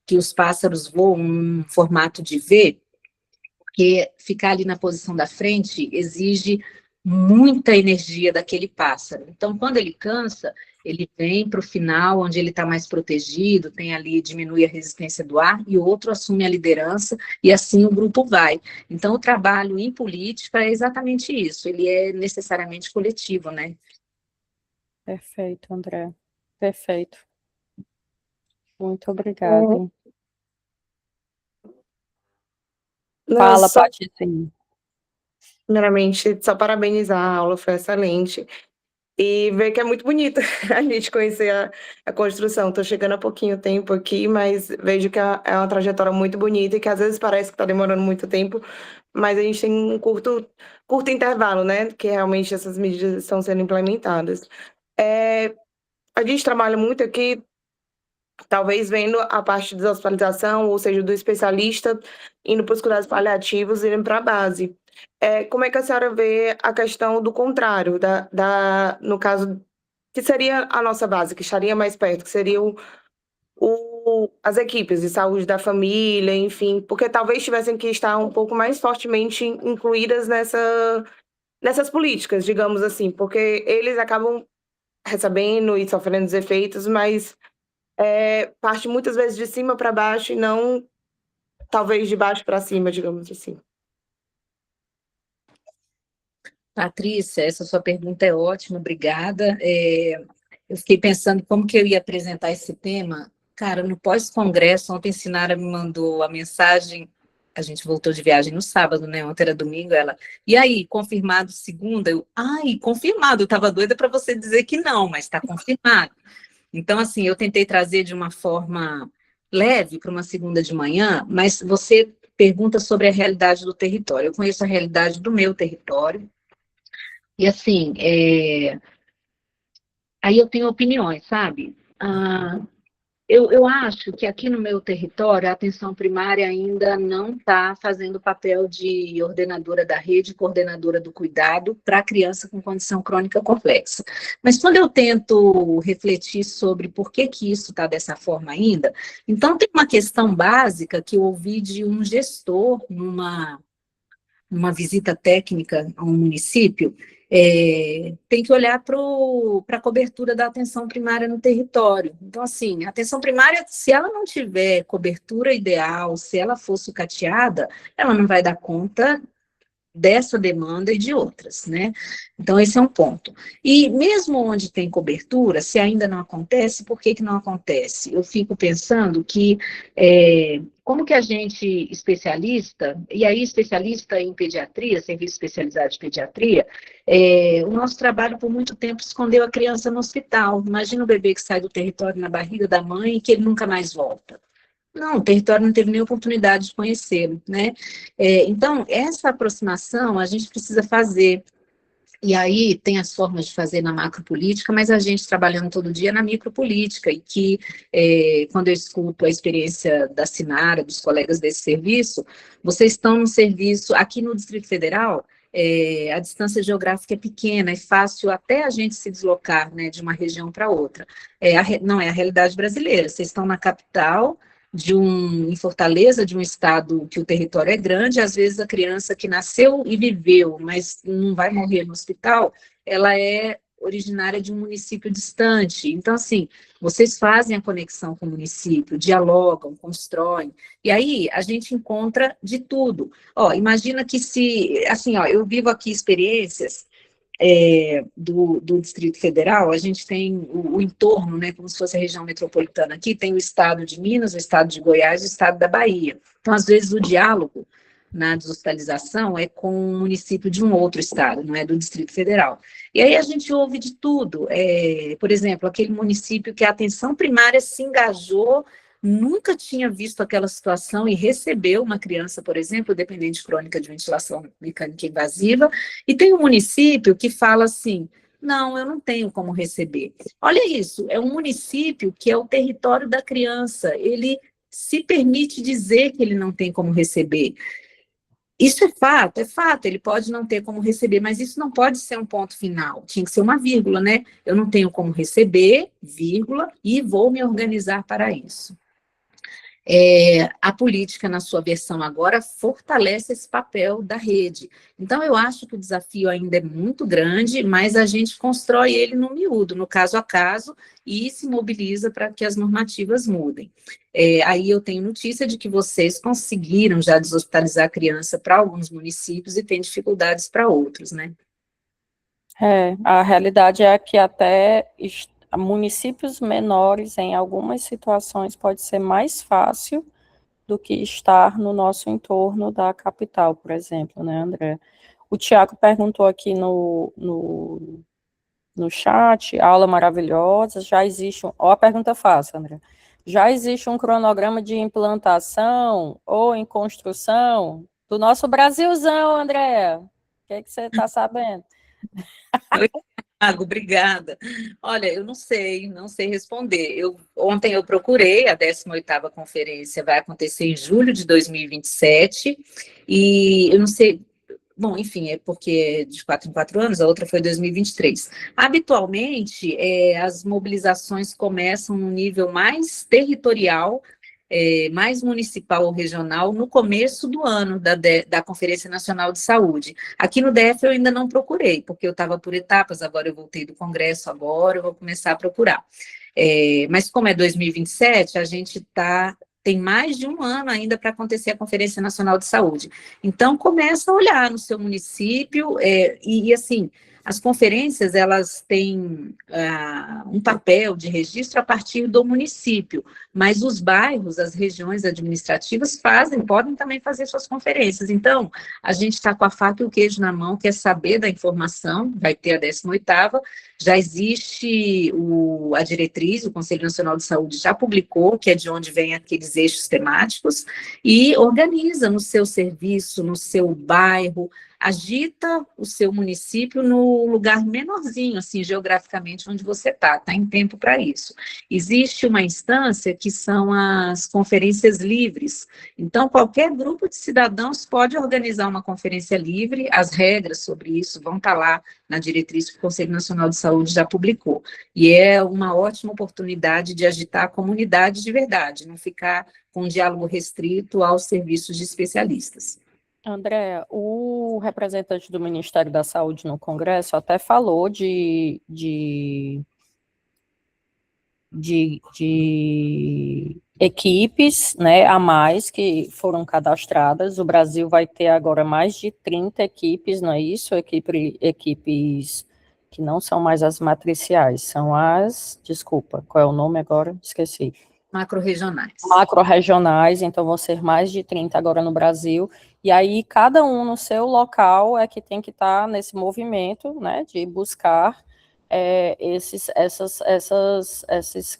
que os pássaros voam num formato de V, porque ficar ali na posição da frente exige muita energia daquele pássaro. Então, quando ele cansa, ele vem para o final, onde ele está mais protegido, tem ali, diminui a resistência do ar, e o outro assume a liderança, e assim o grupo vai. Então, o trabalho em política é exatamente isso, ele é necessariamente coletivo, né? Perfeito, André. Perfeito. Muito obrigada. Fala, Só, Paty, sim. primeiramente, só parabenizar a aula, foi excelente. E ver que é muito bonito a gente conhecer a construção. Estou chegando há pouquinho tempo aqui, mas vejo que é uma trajetória muito bonita e que às vezes parece que está demorando muito tempo, mas a gente tem um curto intervalo, né? Que realmente essas medidas estão sendo implementadas. A gente trabalha muito aqui, talvez vendo a parte de hospitalização, ou seja, do especialista indo para os cuidados paliativos, indo para a base. Como é que a senhora vê a questão do contrário, no caso, que seria a nossa base, que estaria mais perto, que seriam as equipes de saúde da família, enfim, porque talvez tivessem que estar um pouco mais fortemente incluídas nessas políticas, digamos assim, porque eles acabam recebendo e sofrendo os efeitos, mas parte muitas vezes de cima para baixo e não, talvez, de baixo para cima, digamos assim. Patrícia, essa sua pergunta é ótima, obrigada. Eu fiquei pensando como que eu ia apresentar esse tema. Cara, no pós-congresso, ontem Sinara me mandou a mensagem, a gente voltou de viagem no sábado, né? Ontem era domingo, ela. E aí, confirmado segunda? Ai, confirmado, eu estava doida para você dizer que não, mas está confirmado. Então, assim, eu tentei trazer de uma forma leve para uma segunda de manhã, mas você pergunta sobre a realidade do território. Eu conheço a realidade do meu território, e assim, aí eu tenho opiniões, sabe? Eu acho que aqui no meu território a atenção primária ainda não está fazendo o papel de ordenadora da rede, coordenadora do cuidado para a criança com condição crônica complexa. Mas quando eu tento refletir sobre por que isso está dessa forma ainda, então tem uma questão básica que eu ouvi de um gestor numa visita técnica a um município, tem que olhar para a cobertura da atenção primária no território. Então, assim, a atenção primária, se ela não tiver cobertura ideal, se ela for sucateada, ela não vai dar conta dessa demanda e de outras, né? Então, esse é um ponto. E mesmo onde tem cobertura, se ainda não acontece, por que não acontece? Eu fico pensando que, como que a gente, especialista, e aí especialista em pediatria, serviço especializado de pediatria, o nosso trabalho por muito tempo escondeu a criança no hospital. Imagina o bebê que sai do território na barriga da mãe e que ele nunca mais volta. Não, o território não teve nem oportunidade de conhecê-lo, né? Então, essa aproximação a gente precisa fazer. E aí tem as formas de fazer na macropolítica, mas a gente trabalhando todo dia na micropolítica, e que quando eu escuto a experiência da Sinara, dos colegas desse serviço, vocês estão no serviço aqui no Distrito Federal, a distância geográfica é pequena, é fácil até a gente se deslocar, né, de uma região para outra. Não é a realidade brasileira, vocês estão na capital, em Fortaleza, de um estado que o território é grande, às vezes a criança que nasceu e viveu, mas não vai morrer no hospital, ela é originária de um município distante. Então, assim, vocês fazem a conexão com o município, dialogam, constroem, e aí a gente encontra de tudo. Ó, imagina que assim, ó, eu vivo aqui experiências do Distrito Federal, a gente tem o entorno, né, como se fosse a região metropolitana aqui, tem o estado de Minas, o estado de Goiás e o estado da Bahia. Então, às vezes, o diálogo na deshospitalização é com o município de um outro estado, não é do Distrito Federal. E aí a gente ouve de tudo. Por exemplo, aquele município que a atenção primária se engajou, nunca tinha visto aquela situação e recebeu uma criança, por exemplo, dependente crônica de ventilação mecânica invasiva, e tem um município que fala assim, não, eu não tenho como receber. Olha isso, é um município que é o território da criança, ele se permite dizer que ele não tem como receber. Isso é fato, ele pode não ter como receber, mas isso não pode ser um ponto final, tinha que ser uma vírgula, né? Eu não tenho como receber, vírgula, e vou me organizar para isso. A política, na sua versão agora, fortalece esse papel da rede. Então, eu acho que o desafio ainda é muito grande, mas a gente constrói ele no miúdo, no caso a caso, e se mobiliza para que as normativas mudem. Aí eu tenho notícia de que vocês conseguiram já deshospitalizar a criança para alguns municípios e tem dificuldades para outros, né? A realidade é que até municípios menores, em algumas situações, pode ser mais fácil do que estar no nosso entorno da capital, por exemplo, né, André? O Tiago perguntou aqui no chat, aula maravilhosa, já existe a pergunta fácil, André. Já existe um cronograma de implantação ou em construção do nosso Brasilzão, André? O que você está sabendo? Oi, Thiago, obrigada. Olha, eu não sei responder. Ontem eu procurei, a 18ª conferência vai acontecer em julho de 2027, e eu não sei, bom, enfim, é porque é de 4 em 4 anos, a outra foi 2023. Habitualmente, as mobilizações começam no nível mais territorial, mais municipal ou regional, no começo do ano da Conferência Nacional de Saúde. Aqui no DF eu ainda não procurei, porque eu estava por etapas, agora eu voltei do Congresso, agora eu vou começar a procurar. Mas como é 2027, a gente tem mais de um ano ainda para acontecer a Conferência Nacional de Saúde. Então, começa a olhar no seu município, e assim, as conferências, elas têm um papel de registro a partir do município, mas os bairros, as regiões administrativas podem também fazer suas conferências. Então, a gente está com a faca e o queijo na mão, quer saber da informação, vai ter a 18ª, já existe a diretriz, o Conselho Nacional de Saúde já publicou, que é de onde vem aqueles eixos temáticos, e organiza no seu serviço, no seu bairro, agita o seu município no lugar menorzinho, assim, geograficamente, onde você está em tempo para isso. Existe uma instância que são as conferências livres, então qualquer grupo de cidadãos pode organizar uma conferência livre, as regras sobre isso vão estar lá na diretriz que o Conselho Nacional de Saúde já publicou, e é uma ótima oportunidade de agitar a comunidade de verdade, não ficar com um diálogo restrito aos serviços de especialistas. André, o representante do Ministério da Saúde no Congresso até falou de equipes, né, a mais que foram cadastradas. O Brasil vai ter agora mais de 30 equipes, não é isso? Equipes que não são mais as matriciais, são desculpa, qual é o nome agora? Esqueci. Macro-regionais. Macro-regionais, então vão ser mais de 30 agora no Brasil, e aí cada um no seu local é que tem que estar nesse movimento, né, de buscar esses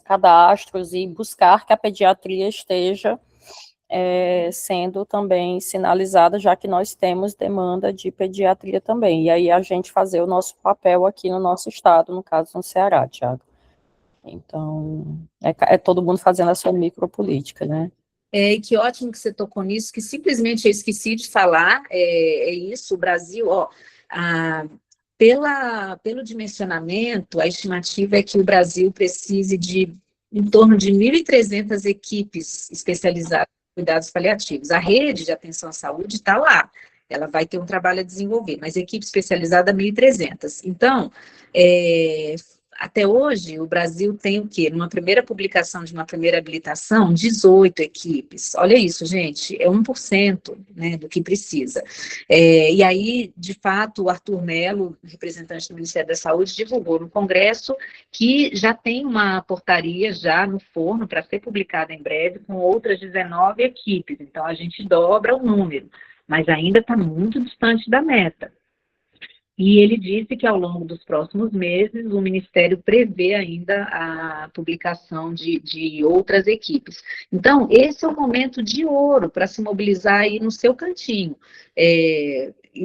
cadastros e buscar que a pediatria esteja sendo também sinalizada, já que nós temos demanda de pediatria também. E aí a gente fazer o nosso papel aqui no nosso estado, no caso no Ceará, Thiago. Então, é todo mundo fazendo a sua micropolítica, né? E que ótimo que você tocou nisso, que simplesmente eu esqueci de falar, é isso, o Brasil, pelo dimensionamento, a estimativa é que o Brasil precise de em torno de 1.300 equipes especializadas em cuidados paliativos. A rede de atenção à saúde está lá, ela vai ter um trabalho a desenvolver, mas equipe especializada 1.300. Então, até hoje, o Brasil tem o quê? Numa primeira publicação de uma primeira habilitação, 18 equipes. Olha isso, gente, é 1%, né, do que precisa. E aí, de fato, o Arthur Melo, representante do Ministério da Saúde, divulgou no Congresso que já tem uma portaria já no forno para ser publicada em breve com outras 19 equipes. Então, a gente dobra o número, mas ainda está muito distante da meta. E ele disse que ao longo dos próximos meses o Ministério prevê ainda a publicação de outras equipes. Então, esse é o momento de ouro para se mobilizar aí no seu cantinho,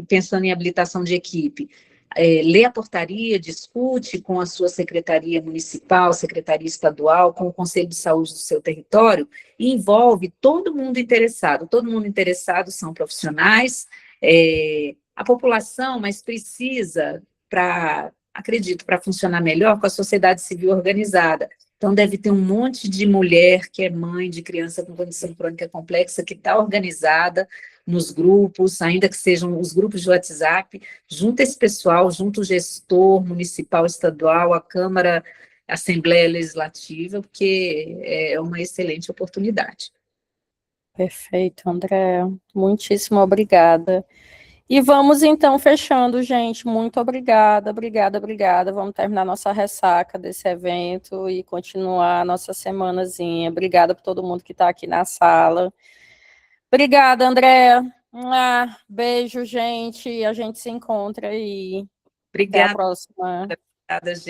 pensando em habilitação de equipe. Lê a portaria, discute com a sua secretaria municipal, secretaria estadual, com o Conselho de Saúde do seu território, e envolve todo mundo interessado. Todo mundo interessado são profissionais, a população, mas precisa, acredito, para funcionar melhor, com a sociedade civil organizada. Então, deve ter um monte de mulher que é mãe de criança com condição crônica complexa, que está organizada nos grupos, ainda que sejam os grupos de WhatsApp, junta esse pessoal, junta o gestor municipal, estadual, a Câmara, a Assembleia Legislativa, porque é uma excelente oportunidade. Perfeito, André. Muitíssimo obrigada. E vamos, então, fechando, gente. Muito obrigada, obrigada, obrigada. Vamos terminar nossa ressaca desse evento e continuar a nossa semanazinha. Obrigada por todo mundo que está aqui na sala. Obrigada, André. Beijo, gente. A gente se encontra aí. Obrigada. Até a próxima. Obrigada, gente.